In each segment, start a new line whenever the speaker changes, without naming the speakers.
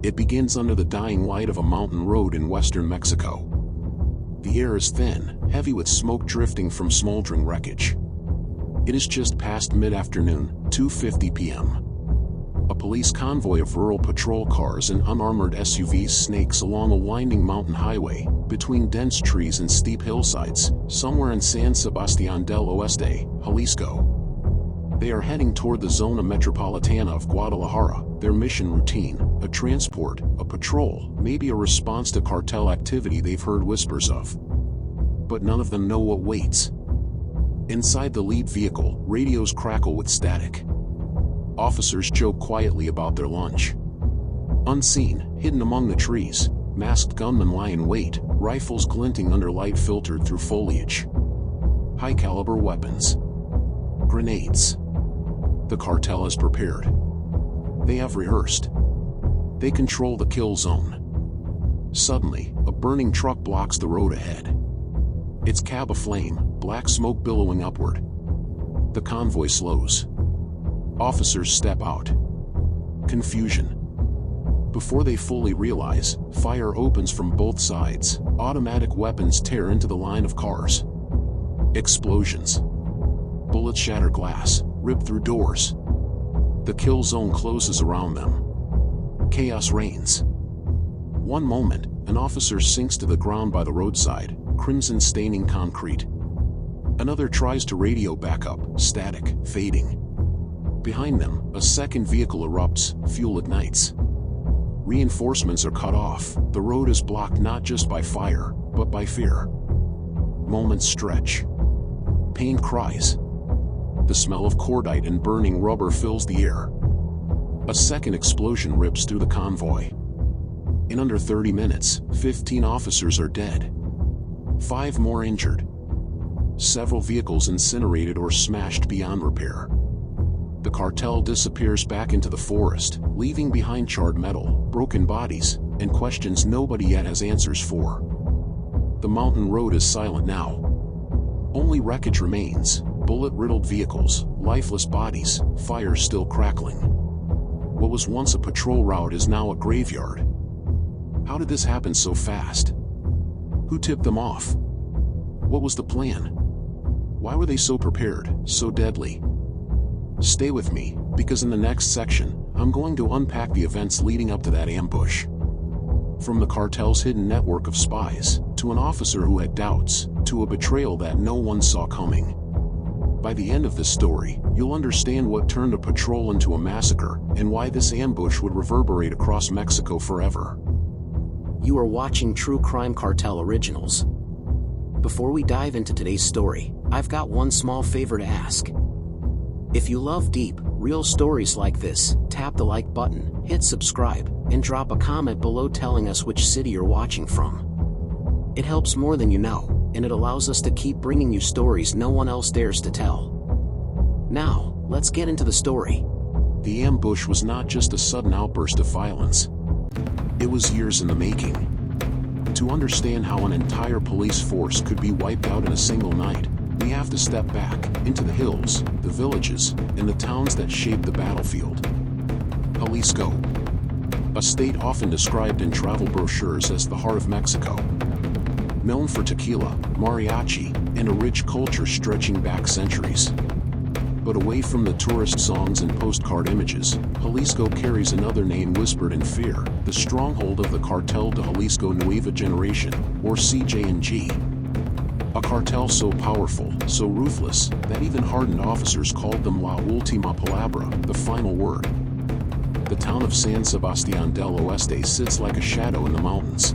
It begins under the dying light of a mountain road in western Mexico. The air is thin, heavy with smoke drifting from smoldering wreckage. It is just past mid-afternoon, 2:50 p.m. A police convoy of rural patrol cars and unarmored SUVs snakes along a winding mountain highway, between dense trees and steep hillsides, somewhere in San Sebastián del Oeste, Jalisco. They are heading toward the Zona Metropolitana of Guadalajara, their mission routine, a transport, a patrol, maybe a response to cartel activity they've heard whispers of. But none of them know what waits. Inside the lead vehicle, radios crackle with static. Officers joke quietly about their lunch. Unseen, hidden among the trees, masked gunmen lie in wait, rifles glinting under light filtered through foliage. High-caliber weapons. Grenades. The cartel is prepared. They have rehearsed. They control the kill zone. Suddenly, a burning truck blocks the road ahead. Its cab aflame, black smoke billowing upward. The convoy slows. Officers step out. Confusion. Before they fully realize, fire opens from both sides, automatic weapons tear into the line of cars. Explosions. Bullets shatter glass, rip through doors. The kill zone closes around them. Chaos reigns. One moment, an officer sinks to the ground by the roadside, crimson staining concrete. Another tries to radio backup, static, fading. Behind them, a second vehicle erupts, fuel ignites. Reinforcements are cut off, the road is blocked not just by fire, but by fear. Moments stretch. Pain cries. The smell of cordite and burning rubber fills the air. A second explosion rips through the convoy. In under 30 minutes, 15 officers are dead. 5 more injured. Several vehicles incinerated or smashed beyond repair. The cartel disappears back into the forest, leaving behind charred metal, broken bodies, and questions nobody yet has answers for. The mountain road is silent now. Only wreckage remains, bullet-riddled vehicles, lifeless bodies, fire still crackling. What was once a patrol route is now a graveyard. How did this happen so fast? Who tipped them off? What was the plan? Why were they so prepared, so deadly? Stay with me, because in the next section, I'm going to unpack the events leading up to that ambush. From the cartel's hidden network of spies, to an officer who had doubts, to a betrayal that no one saw coming. By the end of this story, you'll understand what turned a patrol into a massacre, and why this ambush would reverberate across Mexico forever.
You are watching True Crime Cartel Originals. Before we dive into today's story, I've got one small favor to ask. If you love deep, real stories like this, tap the like button, hit subscribe, and drop a comment below telling us which city you're watching from. It helps more than you know, and it allows us to keep bringing you stories no one else dares to tell. Now, let's get into the story.
The ambush was not just a sudden outburst of violence. It was years in the making. To understand how an entire police force could be wiped out in a single night, we have to step back into the hills, the villages, and the towns that shaped the battlefield. Jalisco. A state often described in travel brochures as the heart of Mexico. Known for tequila, mariachi, and a rich culture stretching back centuries. But away from the tourist songs and postcard images, Jalisco carries another name whispered in fear, the stronghold of the Cartel de Jalisco Nueva Generation, or CJ&G. A cartel so powerful, so ruthless, that even hardened officers called them La Última Palabra, the final word. The town of San Sebastián del Oeste sits like a shadow in the mountains.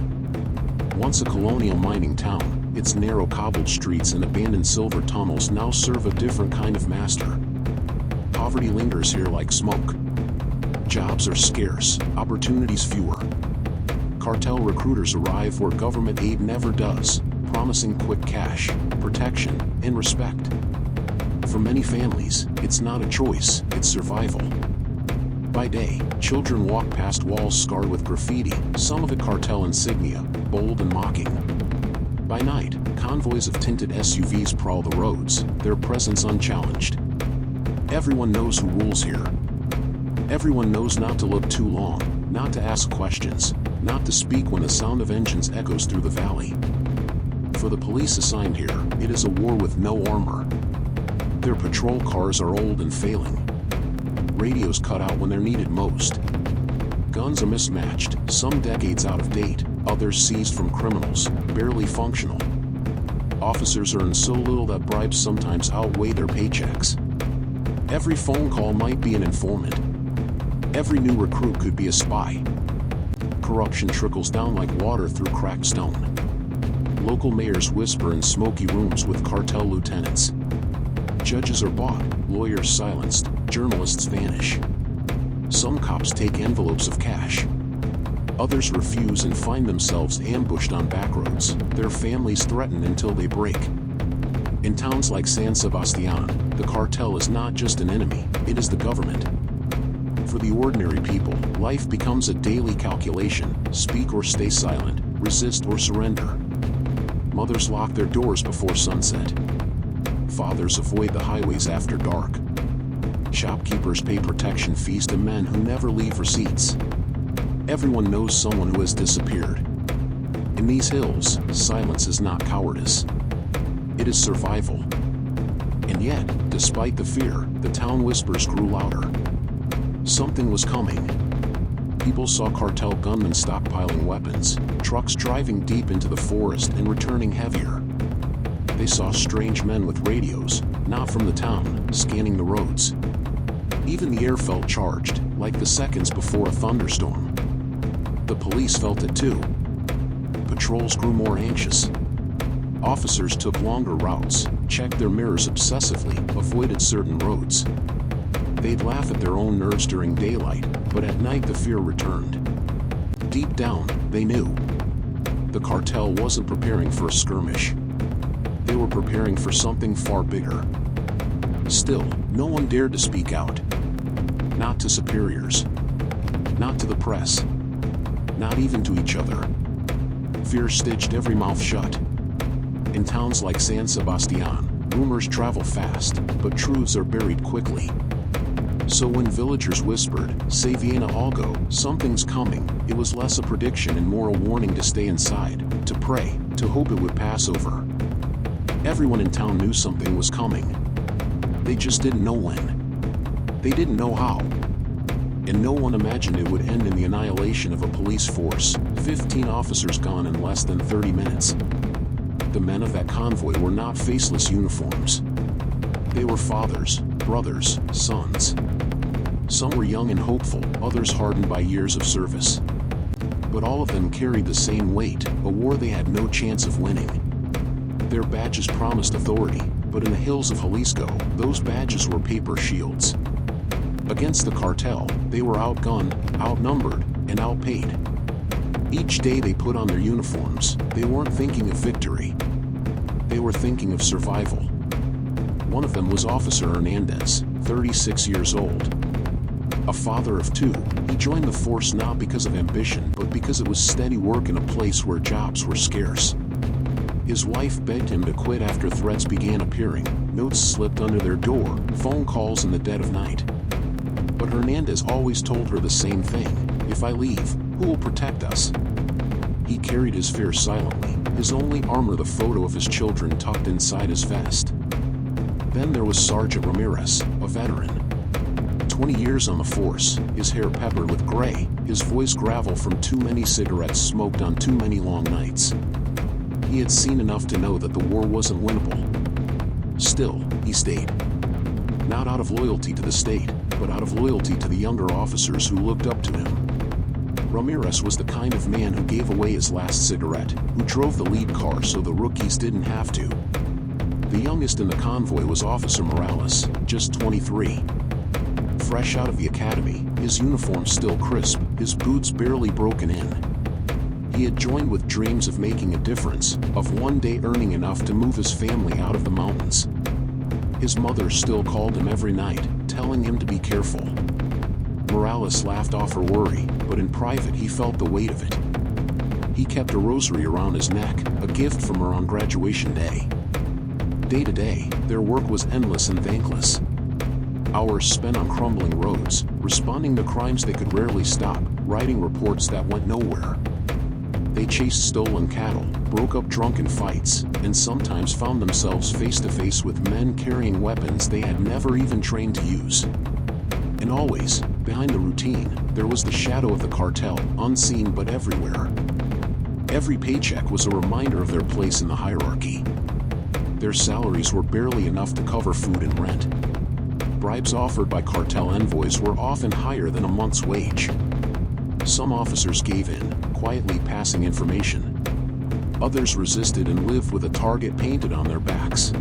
Once a colonial mining town, its narrow cobbled streets and abandoned silver tunnels now serve a different kind of master. Poverty lingers here like smoke. Jobs are scarce, opportunities fewer. Cartel recruiters arrive where government aid never does, promising quick cash, protection, and respect. For many families, it's not a choice, it's survival. By day, children walk past walls scarred with graffiti, some of it cartel insignia, bold and mocking. By night, convoys of tinted SUVs prowl the roads, their presence unchallenged. Everyone knows who rules here. Everyone knows not to look too long, not to ask questions, not to speak when the sound of engines echoes through the valley. For the police assigned here, it is a war with no armor. Their patrol cars are old and failing. Radios cut out when they're needed most. Guns are mismatched, some decades out of date, others seized from criminals, barely functional. Officers earn so little that bribes sometimes outweigh their paychecks. Every phone call might be an informant. Every new recruit could be a spy. Corruption trickles down like water through cracked stone. Local mayors whisper in smoky rooms with cartel lieutenants. Judges are bought, lawyers silenced, journalists vanish. Some cops take envelopes of cash. Others refuse and find themselves ambushed on backroads, their families threatened until they break. In towns like San Sebastian, the cartel is not just an enemy, it is the government. For the ordinary people, life becomes a daily calculation: speak or stay silent, resist or surrender. Mothers lock their doors before sunset. Fathers avoid the highways after dark. Shopkeepers pay protection fees to men who never leave receipts. Everyone knows someone who has disappeared. In these hills, silence is not cowardice. It is survival. And yet, despite the fear, the town whispers grew louder. Something was coming. People saw cartel gunmen stockpiling weapons, trucks driving deep into the forest and returning heavier. They saw strange men with radios, not from the town, scanning the roads. Even the air felt charged, like the seconds before a thunderstorm. The police felt it too. Patrols grew more anxious. Officers took longer routes, checked their mirrors obsessively, avoided certain roads. They'd laugh at their own nerves during daylight, but at night the fear returned. Deep down, they knew. The cartel wasn't preparing for a skirmish. They were preparing for something far bigger. Still, no one dared to speak out. Not to superiors. Not to the press. Not even to each other. Fear stitched every mouth shut. In towns like San Sebastian, rumors travel fast, but truths are buried quickly. So when villagers whispered, "Se viene algo," something's coming, it was less a prediction and more a warning to stay inside, to pray, to hope it would pass over. Everyone in town knew something was coming. They just didn't know when. They didn't know how. And no one imagined it would end in the annihilation of a police force, 15 officers gone in less than 30 minutes. The men of that convoy were not faceless uniforms. They were fathers, brothers, sons. Some were young and hopeful, others hardened by years of service. But all of them carried the same weight, a war they had no chance of winning. Their badges promised authority, but in the hills of Jalisco, those badges were paper shields. Against the cartel, they were outgunned, outnumbered, and outpaid. Each day they put on their uniforms, they weren't thinking of victory. They were thinking of survival. One of them was Officer Hernandez, 36 years old. A father of two, he joined the force not because of ambition but because it was steady work in a place where jobs were scarce. His wife begged him to quit after threats began appearing, notes slipped under their door, phone calls in the dead of night. But Hernandez always told her the same thing: "If I leave, who will protect us?" He carried his fear silently, his only armor the photo of his children tucked inside his vest. Then there was Sergeant Ramirez, a veteran. 20 years on the force, his hair peppered with gray, his voice gravel from too many cigarettes smoked on too many long nights. He had seen enough to know that the war wasn't winnable. Still, he stayed. Not out of loyalty to the state, but out of loyalty to the younger officers who looked up to him. Ramirez was the kind of man who gave away his last cigarette, who drove the lead car so the rookies didn't have to. The youngest in the convoy was Officer Morales, just 23. Fresh out of the academy, his uniform still crisp, his boots barely broken in. He had joined with dreams of making a difference, of one day earning enough to move his family out of the mountains. His mother still called him every night, telling him to be careful. Morales laughed off her worry, but in private he felt the weight of it. He kept a rosary around his neck, a gift from her on graduation day. Day to day, their work was endless and thankless. Hours spent on crumbling roads, responding to crimes they could rarely stop, writing reports that went nowhere. They chased stolen cattle, broke up drunken fights, and sometimes found themselves face to face with men carrying weapons they had never even trained to use. And always, behind the routine, there was the shadow of the cartel, unseen but everywhere. Every paycheck was a reminder of their place in the hierarchy. Their salaries were barely enough to cover food and rent. Bribes offered by cartel envoys were often higher than a month's wage. Some officers gave in, quietly passing information. Others resisted and lived with a target painted on their backs.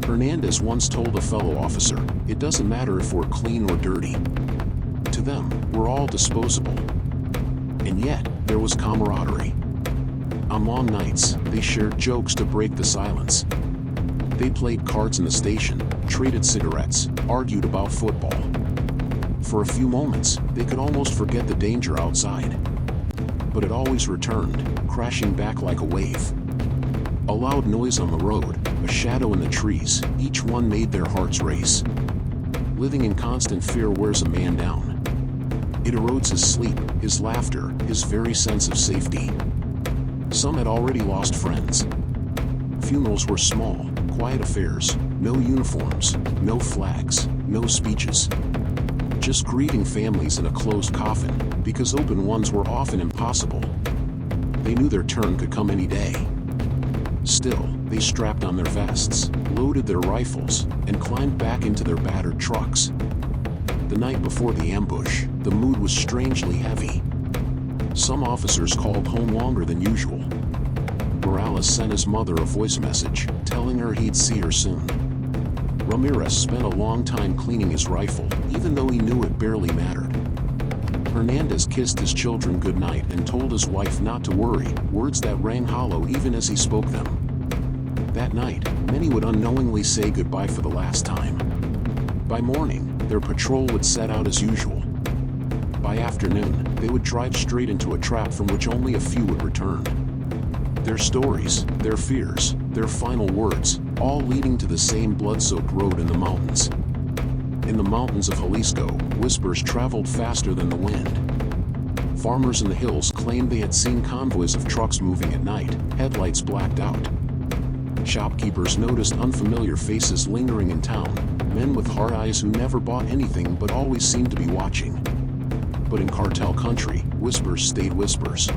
Hernandez once told a fellow officer, "It doesn't matter if we're clean or dirty. To them, we're all disposable." And yet, there was camaraderie. On long nights, they shared jokes to break the silence. They played cards in the station, traded cigarettes, argued about football. For a few moments, they could almost forget the danger outside. But it always returned, crashing back like a wave. A loud noise on the road, a shadow in the trees, each one made their hearts race. Living in constant fear wears a man down. It erodes his sleep, his laughter, his very sense of safety. Some had already lost friends. Funerals were small, quiet affairs, no uniforms, no flags, no speeches. Just grieving families in a closed coffin, because open ones were often impossible. They knew their turn could come any day. Still, they strapped on their vests, loaded their rifles, and climbed back into their battered trucks. The night before the ambush, the mood was strangely heavy. Some officers called home longer than usual. Morales sent his mother a voice message, telling her he'd see her soon. Ramirez spent a long time cleaning his rifle, even though he knew it barely mattered. Hernandez kissed his children goodnight and told his wife not to worry, words that rang hollow even as he spoke them. That night, many would unknowingly say goodbye for the last time. By morning, their patrol would set out as usual. By afternoon, they would drive straight into a trap from which only a few would return. Their stories, their fears, their final words, all leading to the same blood-soaked road in the mountains. In the mountains of Jalisco, whispers traveled faster than the wind. Farmers in the hills claimed they had seen convoys of trucks moving at night, headlights blacked out. Shopkeepers noticed unfamiliar faces lingering in town, men with hard eyes who never bought anything but always seemed to be watching. But in cartel country, whispers stayed whispers.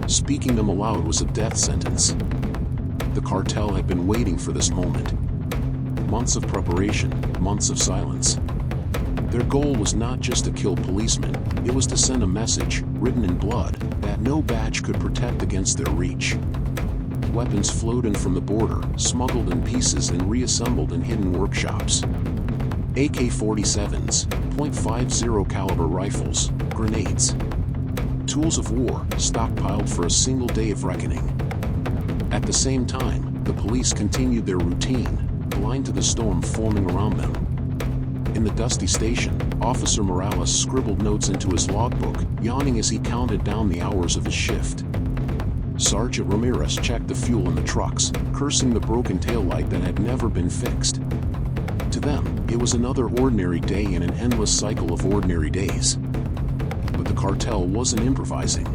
Speaking them aloud was a death sentence. The cartel had been waiting for this moment. Months of preparation, months of silence. Their goal was not just to kill policemen, it was to send a message, written in blood, that no badge could protect against their reach. Weapons flowed in from the border, smuggled in pieces and reassembled in hidden workshops. AK-47s, .50 caliber rifles, grenades. Tools of war, stockpiled for a single day of reckoning. At the same time, the police continued their routine, blind to the storm forming around them. In the dusty station, Officer Morales scribbled notes into his logbook, yawning as he counted down the hours of his shift. Sergeant Ramirez checked the fuel in the trucks, cursing the broken taillight that had never been fixed. To them, it was another ordinary day in an endless cycle of ordinary days. But the cartel wasn't improvising.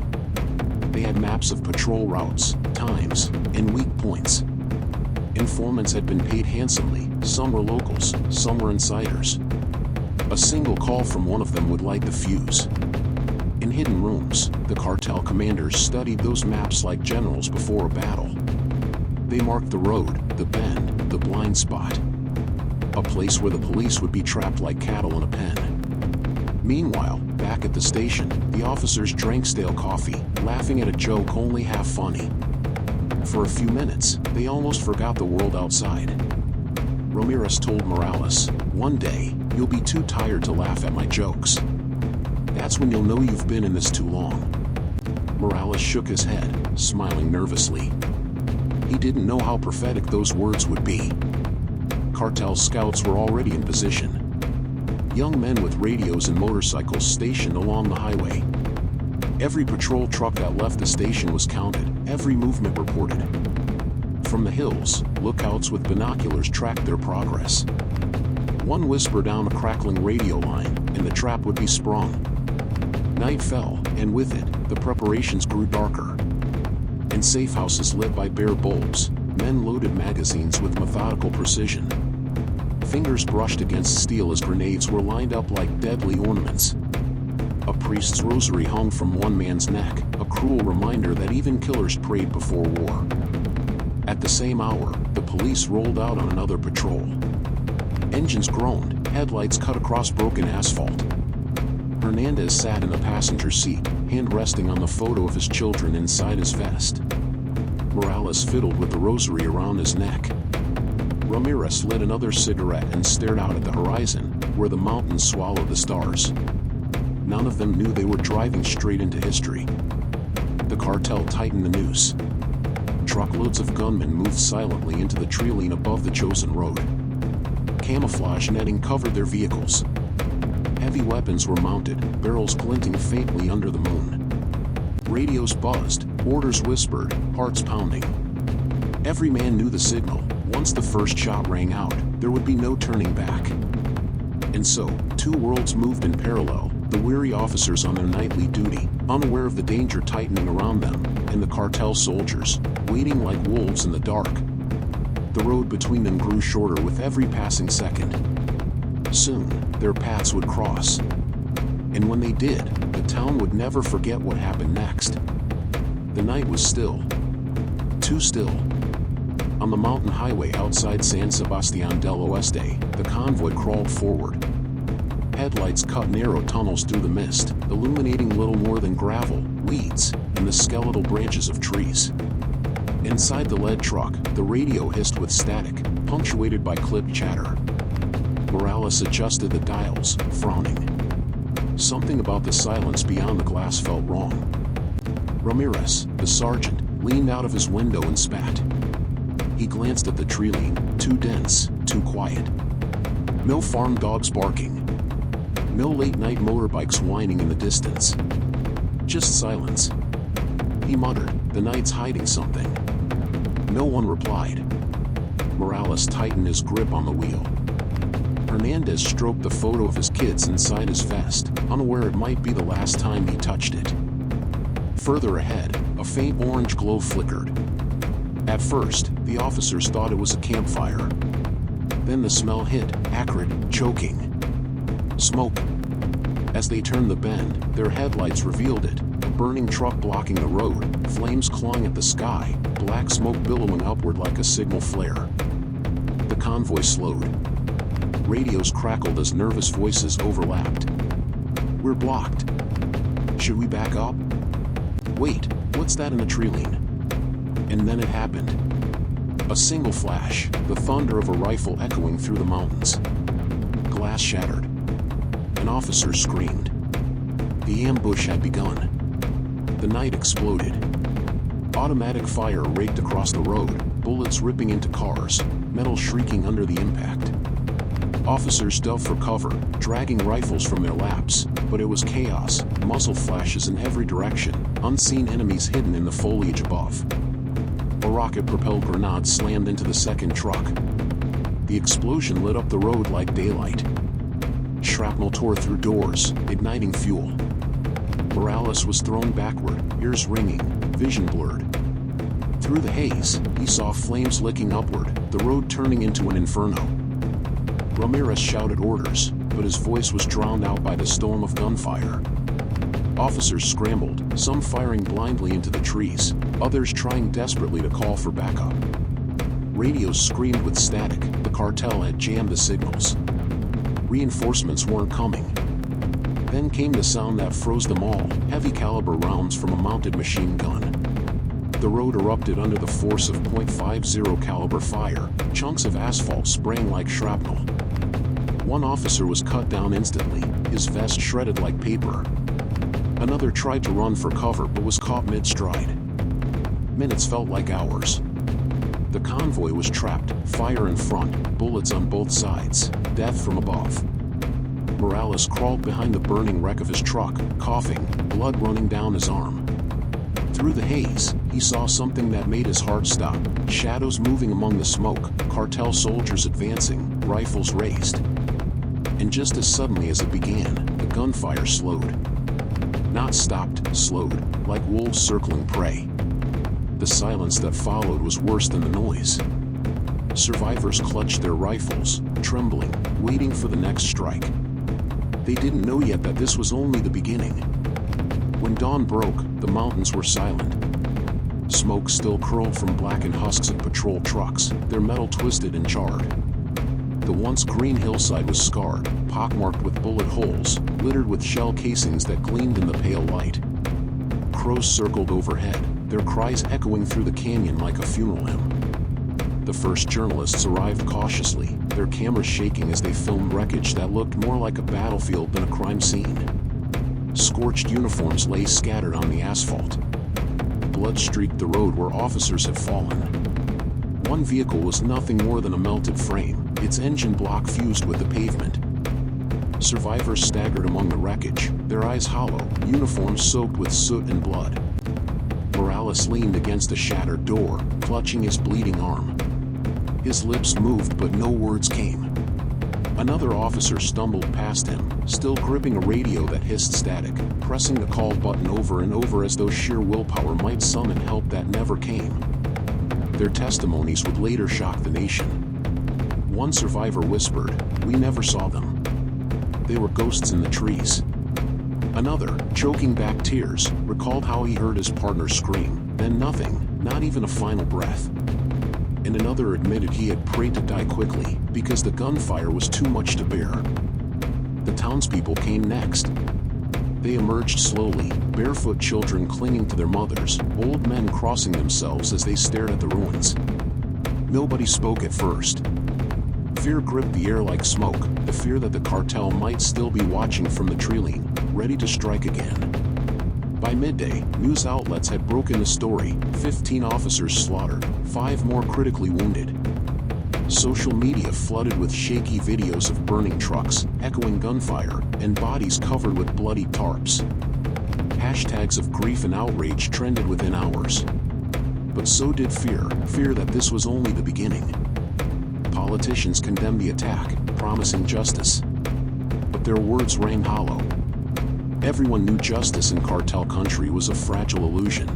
They had maps of patrol routes, times, and weak points. Informants had been paid handsomely, some were locals, some were insiders. A single call from one of them would light the fuse. In hidden rooms, the cartel commanders studied those maps like generals before a battle. They marked the road, the bend, the blind spot. A place where the police would be trapped like cattle in a pen. Meanwhile, back at the station, the officers drank stale coffee, laughing at a joke only half funny. For a few minutes, they almost forgot the world outside. Ramirez told Morales, "One day, you'll be too tired to laugh at my jokes. That's when you'll know you've been in this too long." Morales shook his head, smiling nervously. He didn't know how prophetic those words would be. Cartel scouts were already in position. Young men with radios and motorcycles stationed along the highway. Every patrol truck that left the station was counted, every movement reported. From the hills, lookouts with binoculars tracked their progress. One whisper down a crackling radio line, and the trap would be sprung. Night fell, and with it, the preparations grew darker. In safe houses lit by bare bulbs, men loaded magazines with methodical precision. Fingers brushed against steel as grenades were lined up like deadly ornaments. A priest's rosary hung from one man's neck, a cruel reminder that even killers prayed before war. At the same hour, the police rolled out on another patrol. Engines groaned, headlights cut across broken asphalt. Hernandez sat in the passenger seat, hand resting on the photo of his children inside his vest. Morales fiddled with the rosary around his neck. Ramirez lit another cigarette and stared out at the horizon, where the mountains swallowed the stars. None of them knew they were driving straight into history. The cartel tightened the noose. Truckloads of gunmen moved silently into the tree line above the chosen road. Camouflage netting covered their vehicles. Heavy weapons were mounted, barrels glinting faintly under the moon. Radios buzzed, orders whispered, hearts pounding. Every man knew the signal. Once the first shot rang out, there would be no turning back. And so, two worlds moved in parallel, the weary officers on their nightly duty, unaware of the danger tightening around them, and the cartel soldiers, waiting like wolves in the dark. The road between them grew shorter with every passing second. Soon, their paths would cross. And when they did, the town would never forget what happened next. The night was still. Too still. On the mountain highway outside San Sebastián del Oeste, the convoy crawled forward. Headlights cut narrow tunnels through the mist, illuminating little more than gravel, weeds, and the skeletal branches of trees. Inside the lead truck, the radio hissed with static, punctuated by clipped chatter. Morales adjusted the dials, frowning. Something about the silence beyond the glass felt wrong. Ramirez, the sergeant, leaned out of his window and spat. He glanced at the tree line, too dense, too quiet. No farm dogs barking. No late-night motorbikes whining in the distance. Just silence. He muttered, "The night's hiding something." No one replied. Morales tightened his grip on the wheel. Hernandez stroked the photo of his kids inside his vest, unaware it might be the last time he touched it. Further ahead, a faint orange glow flickered. At first, the officers thought it was a campfire. Then the smell hit, acrid, choking. Smoke. As they turned the bend, their headlights revealed it, a burning truck blocking the road, flames clawing at the sky, black smoke billowing upward like a signal flare. The convoy slowed. Radios crackled as nervous voices overlapped. "We're blocked. Should we back up? Wait, what's that in the tree line?" And then it happened. A single flash, the thunder of a rifle echoing through the mountains. Glass shattered. An officer screamed. The ambush had begun. The night exploded. Automatic fire raked across the road, bullets ripping into cars, metal shrieking under the impact. Officers dove for cover, dragging rifles from their laps, but it was chaos, muzzle flashes in every direction, unseen enemies hidden in the foliage above. A rocket-propelled grenade slammed into the second truck. The explosion lit up the road like daylight. Shrapnel tore through doors, igniting fuel. Morales was thrown backward, ears ringing, vision blurred. Through the haze, he saw flames licking upward, the road turning into an inferno. Ramirez shouted orders, but his voice was drowned out by the storm of gunfire. Officers scrambled, some firing blindly into the trees, others trying desperately to call for backup. Radios screamed with static, the cartel had jammed the signals. Reinforcements weren't coming. Then came the sound that froze them all, heavy caliber rounds from a mounted machine gun. The road erupted under the force of .50 caliber fire, chunks of asphalt spraying like shrapnel. One officer was cut down instantly, his vest shredded like paper. Another tried to run for cover but was caught mid-stride. Minutes felt like hours. The convoy was trapped, fire in front, bullets on both sides, death from above. Morales crawled behind the burning wreck of his truck, coughing, blood running down his arm. Through the haze, he saw something that made his heart stop, shadows moving among the smoke, cartel soldiers advancing, rifles raised. And just as suddenly as it began, the gunfire slowed. Not stopped, slowed, like wolves circling prey. The silence that followed was worse than the noise. Survivors clutched their rifles, trembling, waiting for the next strike. They didn't know yet that this was only the beginning. When dawn broke, the mountains were silent. Smoke still curled from blackened husks of patrol trucks, their metal twisted and charred. The once green hillside was scarred, pockmarked with bullet holes, littered with shell casings that gleamed in the pale light. Crows circled overhead, their cries echoing through the canyon like a funeral hymn. The first journalists arrived cautiously, their cameras shaking as they filmed wreckage that looked more like a battlefield than a crime scene. Scorched uniforms lay scattered on the asphalt. Blood streaked the road where officers had fallen. One vehicle was nothing more than a melted frame, its engine block fused with the pavement. Survivors staggered among the wreckage, their eyes hollow, uniforms soaked with soot and blood. Morales leaned against a shattered door, clutching his bleeding arm. His lips moved but no words came. Another officer stumbled past him, still gripping a radio that hissed static, pressing the call button over and over as though sheer willpower might summon help that never came. Their testimonies would later shock the nation. One survivor whispered, "We never saw them. They were ghosts in the trees." Another, choking back tears, recalled how he heard his partner scream, then nothing, not even a final breath. And another admitted he had prayed to die quickly, because the gunfire was too much to bear. The townspeople came next. They emerged slowly, barefoot children clinging to their mothers, old men crossing themselves as they stared at the ruins. Nobody spoke at first. Fear gripped the air like smoke, the fear that the cartel might still be watching from the tree-line, ready to strike again. By midday, news outlets had broken the story: 15 officers slaughtered, 5 more critically wounded. Social media flooded with shaky videos of burning trucks, echoing gunfire, and bodies covered with bloody tarps. Hashtags of grief and outrage trended within hours. But so did fear that this was only the beginning. Politicians condemned the attack, promising justice. But their words rang hollow. Everyone knew justice in cartel country was a fragile illusion.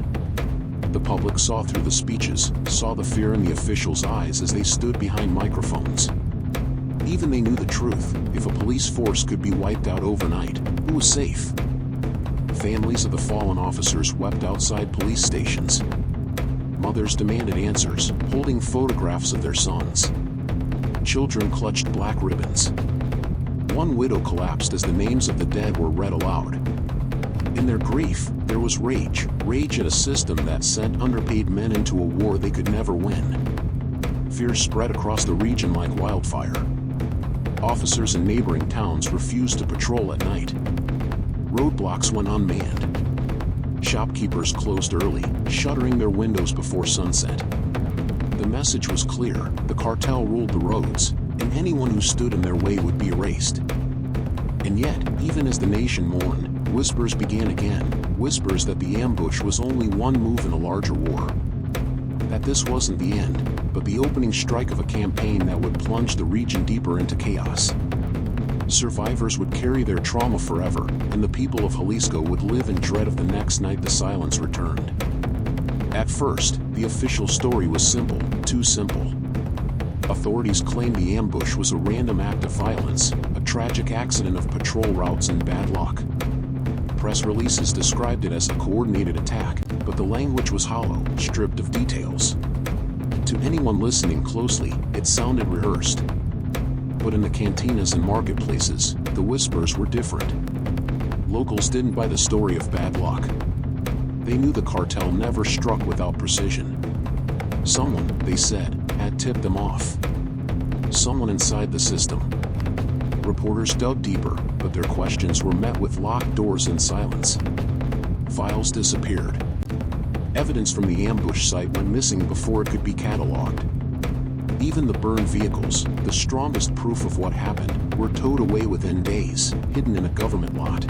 The public saw through the speeches, saw the fear in the officials' eyes as they stood behind microphones. Even they knew the truth: if a police force could be wiped out overnight, who was safe? Families of the fallen officers wept outside police stations. Mothers demanded answers, holding photographs of their sons. Children clutched black ribbons. One widow collapsed as the names of the dead were read aloud. In their grief, there was rage at a system that sent underpaid men into a war they could never win. Fear spread across the region like wildfire. Officers in neighboring towns refused to patrol at night. Roadblocks went unmanned. Shopkeepers closed early, shuttering their windows before sunset. The message was clear: the cartel ruled the roads, and anyone who stood in their way would be erased. And yet, even as the nation mourned, whispers began again, whispers that the ambush was only one move in a larger war. That this wasn't the end, but the opening strike of a campaign that would plunge the region deeper into chaos. Survivors would carry their trauma forever, and the people of Jalisco would live in dread of the next night the silence returned. At first, the official story was simple, too simple. Authorities claimed the ambush was a random act of violence, a tragic accident of patrol routes and bad luck. Press releases described it as a coordinated attack, but the language was hollow, stripped of details. To anyone listening closely, it sounded rehearsed. But in the cantinas and marketplaces, the whispers were different. Locals didn't buy the story of bad luck. They knew the cartel never struck without precision. Someone, they said, had tipped them off. Someone inside the system. Reporters dug deeper, but their questions were met with locked doors and silence. Files disappeared. Evidence from the ambush site went missing before it could be cataloged. Even the burned vehicles, the strongest proof of what happened, were towed away within days, hidden in a government lot.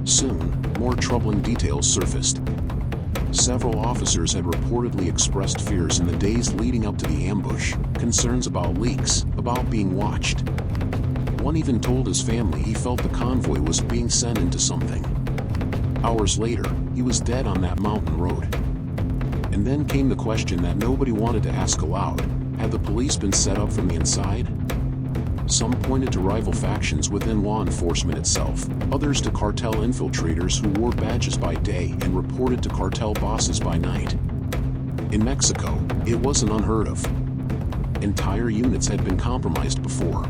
Soon, more troubling details surfaced. Several officers had reportedly expressed fears in the days leading up to the ambush, concerns about leaks, about being watched. One even told his family he felt the convoy was being sent into something. Hours later, he was dead on that mountain road. And then came the question that nobody wanted to ask aloud: had the police been set up from the inside? Some pointed to rival factions within law enforcement itself, others to cartel infiltrators who wore badges by day and reported to cartel bosses by night. In Mexico, it wasn't unheard of. Entire units had been compromised before.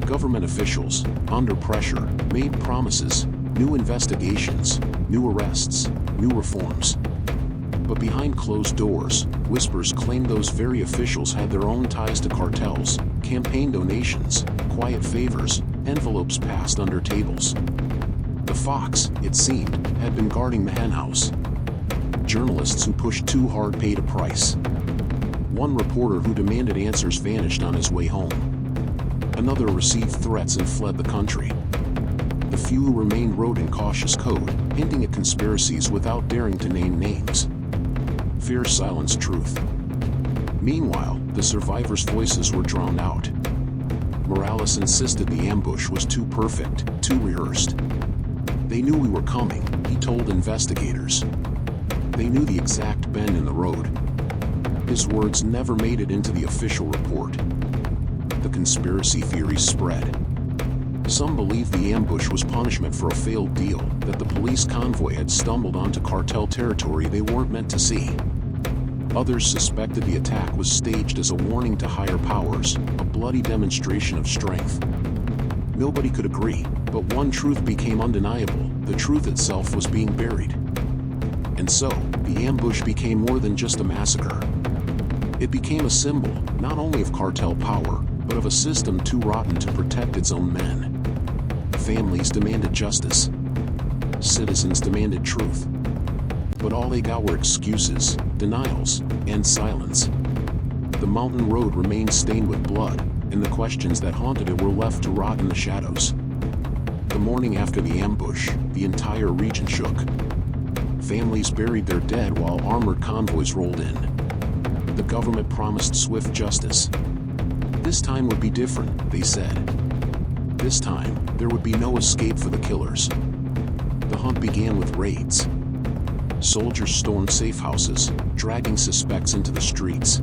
Government officials, under pressure, made promises: new investigations, new arrests, new reforms. But behind closed doors, whispers claimed those very officials had their own ties to cartels, campaign donations, quiet favors, envelopes passed under tables. The fox, it seemed, had been guarding the henhouse. Journalists who pushed too hard paid a price. One reporter who demanded answers vanished on his way home. Another received threats and fled the country. The few who remained wrote in cautious code, hinting at conspiracies without daring to name names. Fear silenced truth. Meanwhile, the survivors' voices were drowned out. Morales insisted the ambush was too perfect, too rehearsed. They knew we were coming, he told investigators. They knew the exact bend in the road. His words never made it into the official report. The conspiracy theories spread. Some believed the ambush was punishment for a failed deal, that the police convoy had stumbled onto cartel territory they weren't meant to see. Others suspected the attack was staged as a warning to higher powers, a bloody demonstration of strength. Nobody could agree, but one truth became undeniable: the truth itself was being buried. And so, the ambush became more than just a massacre. It became a symbol, not only of cartel power, but of a system too rotten to protect its own men. Families demanded justice. Citizens demanded truth. But all they got were excuses, denials, and silence. The mountain road remained stained with blood, and the questions that haunted it were left to rot in the shadows. The morning after the ambush, the entire region shook. Families buried their dead while armored convoys rolled in. The government promised swift justice. This time would be different, they said. This time, there would be no escape for the killers. The hunt began with raids. Soldiers stormed safe houses, dragging suspects into the streets.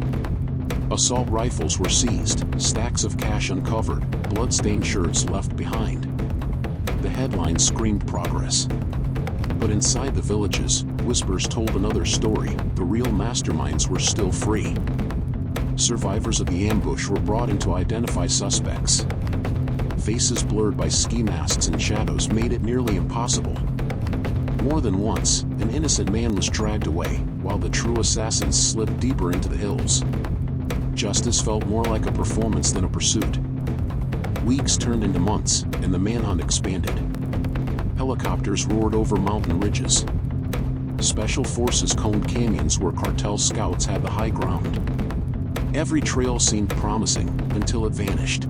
Assault rifles were seized, stacks of cash uncovered, blood-stained shirts left behind. The headlines screamed progress. But inside the villages, whispers told another story: the real masterminds were still free. Survivors of the ambush were brought in to identify suspects. Faces blurred by ski masks and shadows made it nearly impossible. More than once, an innocent man was dragged away, while the true assassins slipped deeper into the hills. Justice felt more like a performance than a pursuit. Weeks turned into months, and the manhunt expanded. Helicopters roared over mountain ridges. Special forces combed canyons where cartel scouts had the high ground. Every trail seemed promising, until it vanished.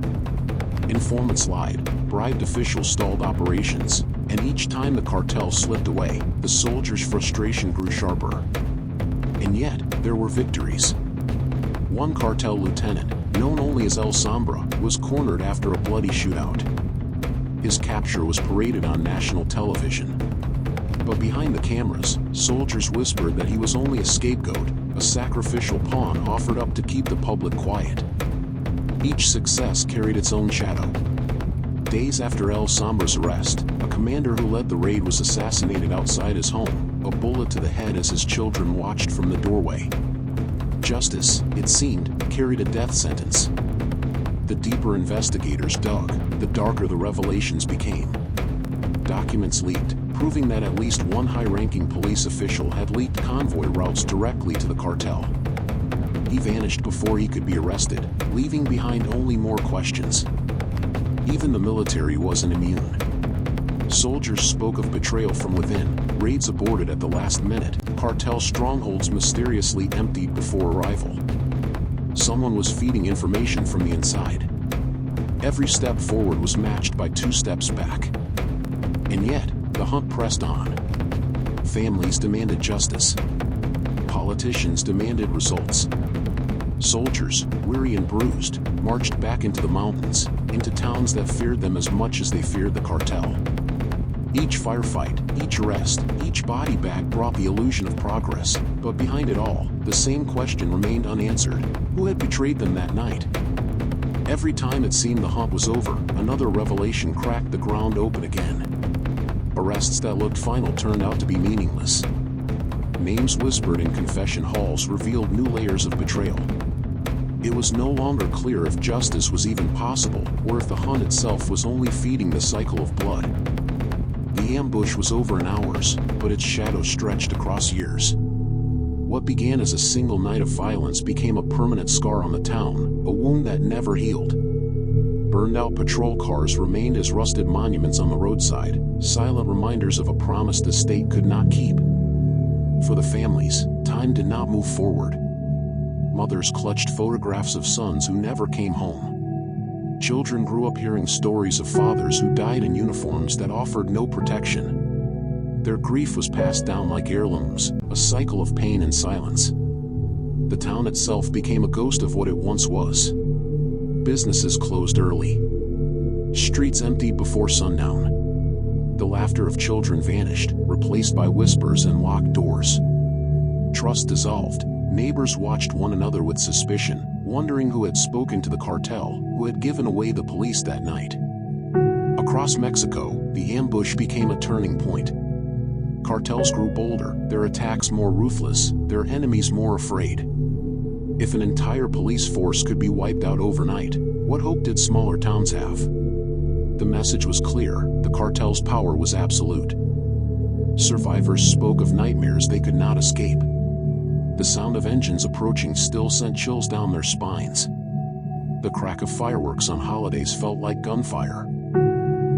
Informants lied, bribed officials stalled operations, and each time the cartel slipped away, the soldiers' frustration grew sharper. And yet, there were victories. One cartel lieutenant, known only as El Sombra, was cornered after a bloody shootout. His capture was paraded on national television. But behind the cameras, soldiers whispered that he was only a scapegoat, a sacrificial pawn offered up to keep the public quiet. Each success carried its own shadow. Days after El Sombra's arrest, a commander who led the raid was assassinated outside his home, a bullet to the head as his children watched from the doorway. Justice, it seemed, carried a death sentence. The deeper investigators dug, the darker the revelations became. Documents leaked, proving that at least one high-ranking police official had leaked convoy routes directly to the cartel. He vanished before he could be arrested, leaving behind only more questions. Even the military wasn't immune. Soldiers spoke of betrayal from within, raids aborted at the last minute, cartel strongholds mysteriously emptied before arrival. Someone was feeding information from the inside. Every step forward was matched by 2 steps back. And yet, the hunt pressed on. Families demanded justice. Politicians demanded results. Soldiers, weary and bruised, marched back into the mountains, into towns that feared them as much as they feared the cartel. Each firefight, each arrest, each body bag brought the illusion of progress, but behind it all, the same question remained unanswered: who had betrayed them that night? Every time it seemed the hunt was over, another revelation cracked the ground open again. Arrests that looked final turned out to be meaningless. Names whispered in confession halls revealed new layers of betrayal. It was no longer clear if justice was even possible, or if the hunt itself was only feeding the cycle of blood. The ambush was over in hours, but its shadow stretched across years. What began as a single night of violence became a permanent scar on the town, a wound that never healed. Burned-out patrol cars remained as rusted monuments on the roadside, silent reminders of a promise the state could not keep. For the families, time did not move forward. Mothers clutched photographs of sons who never came home. Children grew up hearing stories of fathers who died in uniforms that offered no protection. Their grief was passed down like heirlooms, a cycle of pain and silence. The town itself became a ghost of what it once was. Businesses closed early. Streets emptied before sundown. The laughter of children vanished, replaced by whispers and locked doors. Trust dissolved. Neighbors watched one another with suspicion, wondering who had spoken to the cartel, who had given away the police that night. Across Mexico, the ambush became a turning point. Cartels grew bolder, their attacks more ruthless, their enemies more afraid. If an entire police force could be wiped out overnight, what hope did smaller towns have? The message was clear: the cartel's power was absolute. Survivors spoke of nightmares they could not escape. The sound of engines approaching still sent chills down their spines. The crack of fireworks on holidays felt like gunfire.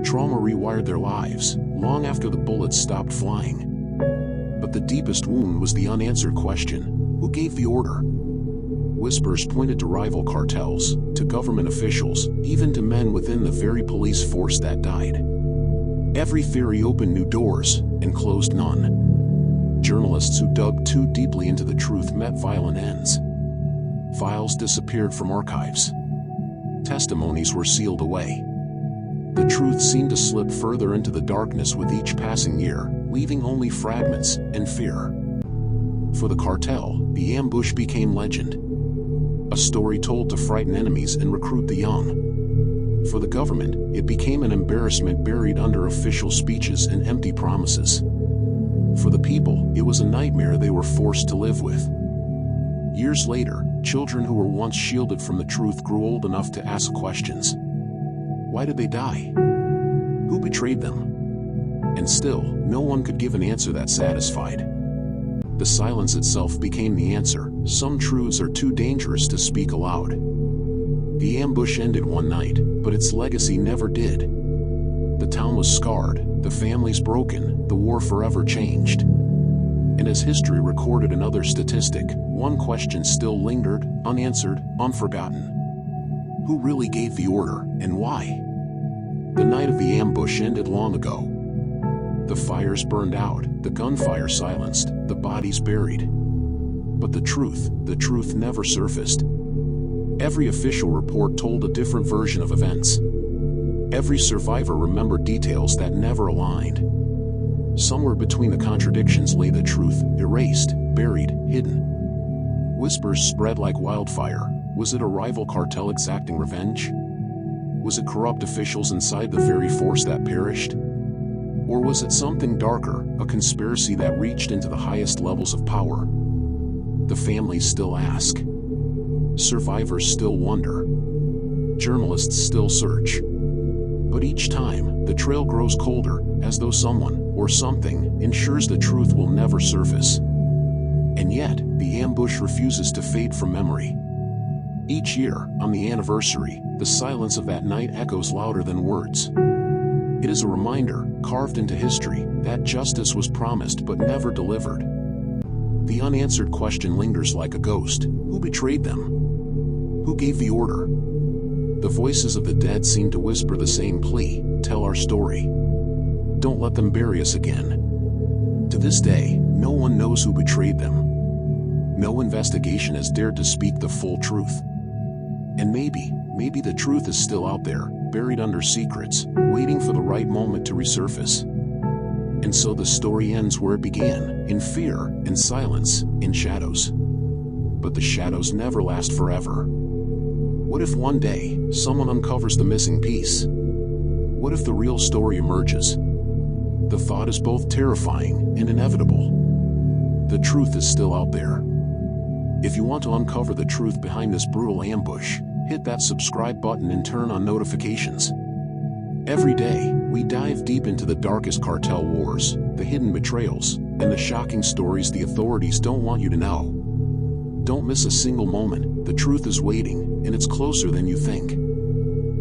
Trauma rewired their lives, long after the bullets stopped flying. But the deepest wound was the unanswered question: who gave the order? Whispers pointed to rival cartels, to government officials, even to men within the very police force that died. Every theory opened new doors, and closed none. Journalists who dug too deeply into the truth met violent ends. Files disappeared from archives. Testimonies were sealed away. The truth seemed to slip further into the darkness with each passing year, leaving only fragments and fear. For the cartel, the ambush became legend. A story told to frighten enemies and recruit the young. For the government, it became an embarrassment buried under official speeches and empty promises. For the people, it was a nightmare they were forced to live with. Years later, children who were once shielded from the truth grew old enough to ask questions. Why did they die? Who betrayed them? And still, no one could give an answer that satisfied. The silence itself became the answer. Some truths are too dangerous to speak aloud. The ambush ended one night, but its legacy never did. The town was scarred, the families broken, the war forever changed. And as history recorded another statistic, one question still lingered, unanswered, unforgotten. Who really gave the order, and why? The night of the ambush ended long ago. The fires burned out, the gunfire silenced, the bodies buried. But the truth never surfaced. Every official report told a different version of events. Every survivor remembered details that never aligned. Somewhere between the contradictions lay the truth, erased, buried, hidden. Whispers spread like wildfire. Was it a rival cartel exacting revenge? Was it corrupt officials inside the very force that perished? Or was it something darker, a conspiracy that reached into the highest levels of power? The families still ask. Survivors still wonder. Journalists still search. But each time, the trail grows colder, as though someone, or something, ensures the truth will never surface. And yet, the ambush refuses to fade from memory. Each year, on the anniversary, the silence of that night echoes louder than words. It is a reminder, carved into history, that justice was promised but never delivered. The unanswered question lingers like a ghost. Who betrayed them? Who gave the order? The voices of the dead seem to whisper the same plea: tell our story. Don't let them bury us again. To this day, no one knows who betrayed them. No investigation has dared to speak the full truth. And maybe the truth is still out there, buried under secrets, waiting for the right moment to resurface. And so the story ends where it began, in fear, in silence, in shadows. But the shadows never last forever. What if one day, someone uncovers the missing piece? What if the real story emerges? The thought is both terrifying and inevitable. The truth is still out there. If you want to uncover the truth behind this brutal ambush, hit that subscribe button and turn on notifications. Every day, we dive deep into the darkest cartel wars, the hidden betrayals, and the shocking stories the authorities don't want you to know. Don't miss a single moment. The truth is waiting, and it's closer than you think.